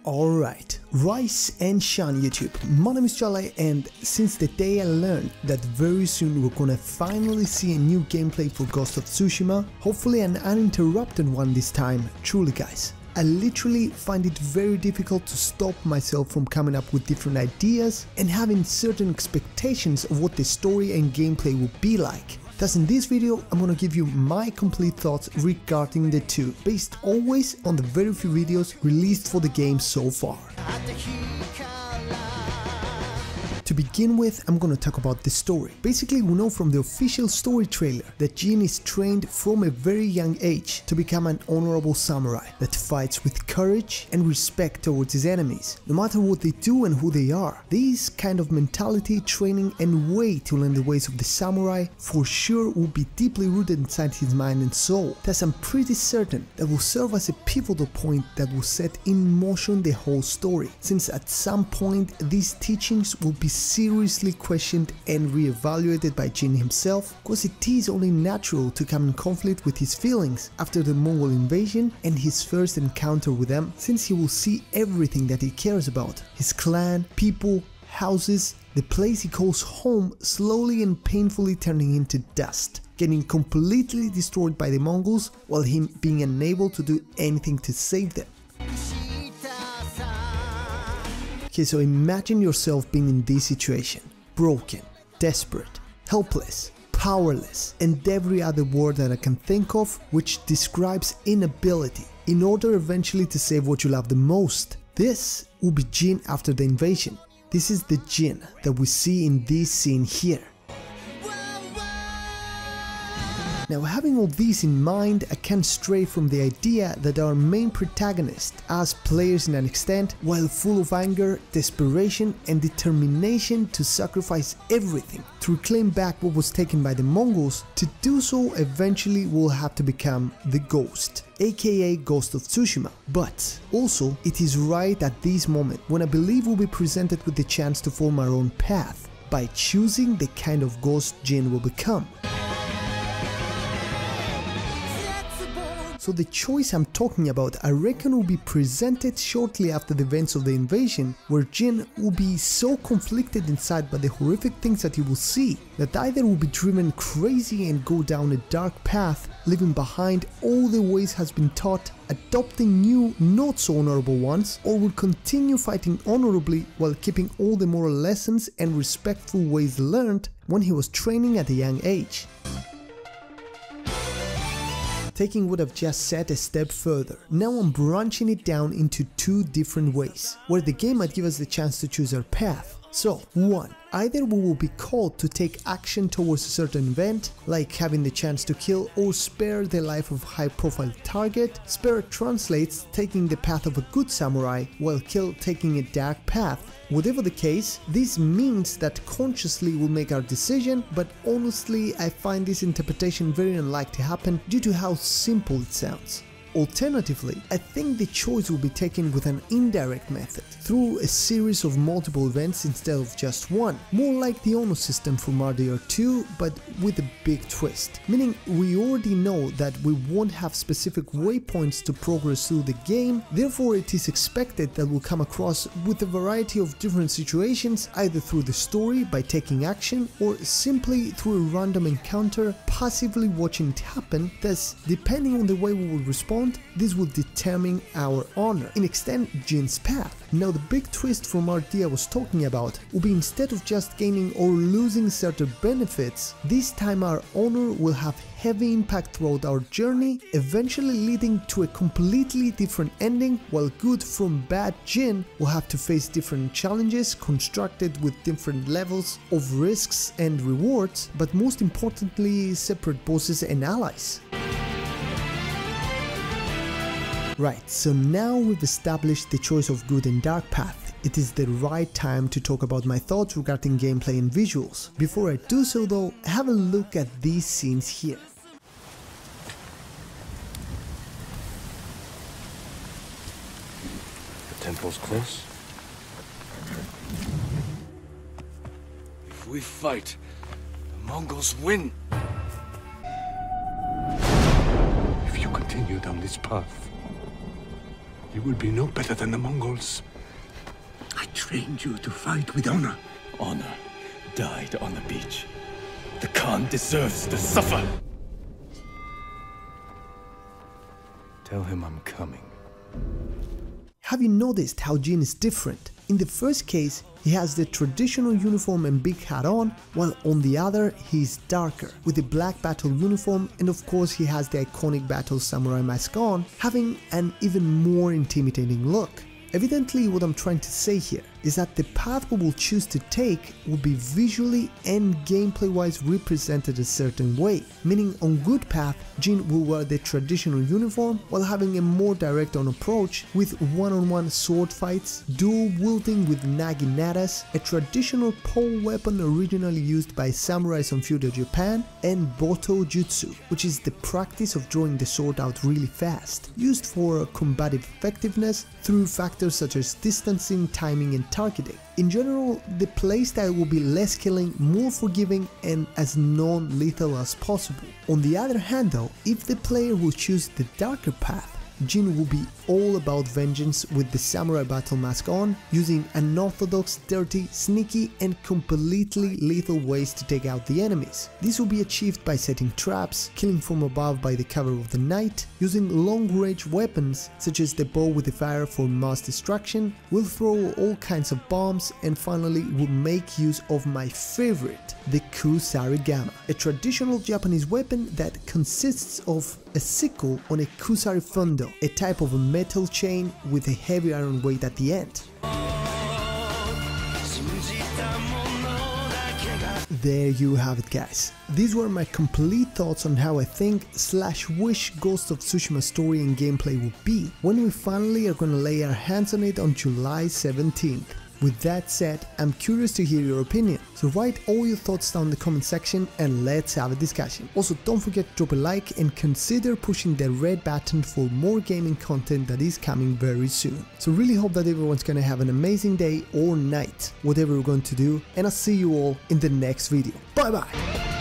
Alright, rise and shine YouTube, my name is Tsele, and since the day I learned that very soon we're gonna finally see a new gameplay for Ghost of Tsushima, hopefully an uninterrupted one this time, truly guys, I literally find it very difficult to stop myself from coming up with different ideas and having certain expectations of what the story and gameplay will be like. Thus in this video I'm gonna give you my complete thoughts regarding the two, based always on the very few videos released for the game so far. To begin with, I'm gonna talk about the story. Basically, we know from the official story trailer that Jin is trained from a very young age to become an honorable samurai that fights with courage and respect towards his enemies, no matter what they do and who they are. This kind of mentality, training and way to learn the ways of the samurai for sure will be deeply rooted inside his mind and soul. Thus I'm pretty certain that will serve as a pivotal point that will set in motion the whole story, since at some point these teachings will be seriously questioned and re-evaluated by Jin himself, because it is only natural to come in conflict with his feelings after the Mongol invasion and his first encounter with them, since he will see everything that he cares about, his clan, people, houses, the place he calls home slowly and painfully turning into dust, getting completely destroyed by the Mongols while him being unable to do anything to save them. Okay, so imagine yourself being in this situation, broken, desperate, helpless, powerless, and every other word that I can think of which describes inability in order eventually to save what you love the most. This will be Jin after the invasion. This is the Jin that we see in this scene here. Now, having all these in mind, I can't stray from the idea that our main protagonist, as players in an extent, while full of anger, desperation and determination to sacrifice everything to reclaim back what was taken by the Mongols, to do so eventually will have to become the Ghost, aka Ghost of Tsushima. But also, it is right at this moment when I believe we'll be presented with the chance to form our own path by choosing the kind of Ghost Jin will become. So the choice I'm talking about I reckon will be presented shortly after the events of the invasion, where Jin will be so conflicted inside by the horrific things that he will see that either will be driven crazy and go down a dark path, leaving behind all the ways has been taught, adopting new not so honorable ones, or will continue fighting honorably while keeping all the moral lessons and respectful ways learned when he was training at a young age. Taking what I've just said a step further, now I'm branching it down into two different ways, where the game might give us the chance to choose our path. So, 1. Either we will be called to take action towards a certain event, like having the chance to kill or spare the life of a high-profile target. Spare translates taking the path of a good samurai, while kill taking a dark path. Whatever the case, this means that consciously we'll make our decision, but honestly I find this interpretation very unlikely to happen due to how simple it sounds. Alternatively, I think the choice will be taken with an indirect method, through a series of multiple events instead of just one, more like the Ono system from RDR2 but with a big twist, meaning we already know that we won't have specific waypoints to progress through the game, therefore it is expected that we'll come across with a variety of different situations, either through the story by taking action or simply through a random encounter passively watching it happen. Thus, depending on the way we will respond, this will determine our honor, in extent Jin's path. Now the big twist from RD I was talking about will be, instead of just gaining or losing certain benefits, this time our honor will have heavy impact throughout our journey, eventually leading to a completely different ending, while good from bad Jin will have to face different challenges constructed with different levels of risks and rewards, but most importantly separate bosses and allies. Right, so now we've established the choice of good and dark path. It is the right time to talk about my thoughts regarding gameplay and visuals. Before I do so though, have a look at these scenes here. The temple's close. If we fight, the Mongols win. If you continue down this path, you will be no better than the Mongols. I trained you to fight with honor. Honor died on the beach. The Khan deserves to suffer. Tell him I'm coming. Have you noticed how Jin is different? In the first case, he has the traditional uniform and big hat on, while on the other he is darker, with the black battle uniform, and of course he has the iconic battle samurai mask on, having an even more intimidating look. Evidently, what I'm trying to say here is that the path we will choose to take will be visually and gameplay wise represented a certain way, meaning on good path, Jin will wear the traditional uniform while having a more direct on approach with one-on-one sword fights, dual wielding with naginatas, a traditional pole weapon originally used by samurais on feudal Japan, and boto jutsu, which is the practice of drawing the sword out really fast, used for combative effectiveness through factors such as distancing, timing and targeting. In general, the playstyle will be less killing, more forgiving and as non-lethal as possible. On the other hand though, if the player will choose the darker path, Jin will be all about vengeance with the samurai battle mask on, using unorthodox, dirty, sneaky and completely lethal ways to take out the enemies. This will be achieved by setting traps, killing from above by the cover of the night, using long-range weapons such as the bow with the fire for mass destruction, will throw all kinds of bombs, and finally will make use of my favorite, the kusarigama, a traditional Japanese weapon that consists of a sickle on a kusari fundo, a type of a metal chain with a heavy iron weight at the end. There you have it guys. These were my complete thoughts on how I think / wish Ghost of Tsushima story and gameplay will be when we finally are gonna lay our hands on it on July 17th. With that said, I'm curious to hear your opinion, so write all your thoughts down in the comment section and let's have a discussion. Also, don't forget to drop a like and consider pushing the red button for more gaming content that is coming very soon. So really hope that everyone's gonna have an amazing day or night, whatever we're going to do, and I'll see you all in the next video. Bye bye!